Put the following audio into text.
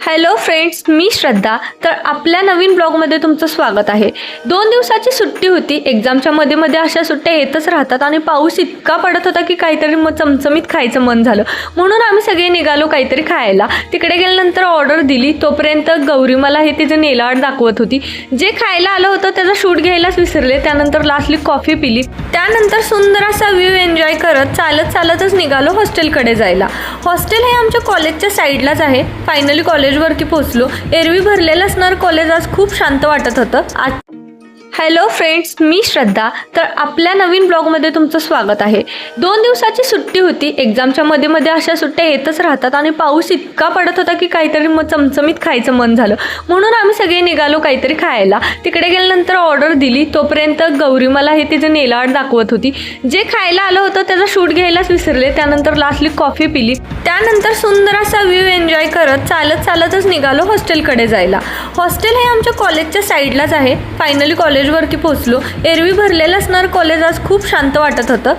Hello friends, मी श्रद्धा. तर आपल्या नवीन ब्लॉगमध्ये तुमचं स्वागत आहे. 2 दिवसाची सुट्टी होती. एक्झामच्या मध्ये अशा सुट्ट्या येतच राहतात आणि पाऊस इतका पडत होता की काहीतरी चमचमीत खायचं मन झालं. म्हणून आम्ही सगळे निघालो काहीतरी खायला. तिकडे गेल्यानंतर ऑर्डर दिली. तोपर्यंत गौरी मला हे तिचं नेल आर्ट दाखवत होती. जे खायला आलं होतं त्याचा शूट घ्यायलाच विसरले. त्यानंतर लास्टली कॉफी पिली. त्यानंतर सुंदर असा व्ह्यू एन्जॉय करत चालतच निघालो हॉस्टेलकडे जायला. हॉस्टेल हे आमच्या कॉलेजच्या साईडलाच आहे. फायनली कॉलेजवरती पोहोचलो. एरवी भरलेलं असणार कॉलेज आज खूप शांत वाटत होतं. हॅलो फ्रेंड्स, मी श्रद्धा. तर आपल्या नवीन ब्लॉगमध्ये तुमचं स्वागत आहे. 2 दिवसाची सुट्टी होती. एक्झामच्या मध्ये अशा सुट्ट्या येतच राहतात आणि पाऊस इतका पडत होता की काहीतरी चमचमीत खायचं मन झालं. म्हणून आम्ही सगळे निघालो काहीतरी खायला. तिकडे गेल्यानंतर ऑर्डर दिली. तोपर्यंत गौरी मला हे तिचं नेल आर्ट दाखवत होती. जे खायला आलं होतं त्याचा शूट घ्यायलाच विसरले. त्यानंतर लास्टली कॉफी पिली. त्यानंतर सुंदर असा व्ह्यू एन्जॉय करत चालतच निघालो हॉस्टेलकडे जायला. हॉस्टेल हे आमच्या कॉलेजच्या साईडलाच आहे. फायनली कॉलेजवरती पोहोचलो. एरवी भरलेलं असणार कॉलेज आज खूप शांत वाटत होतं.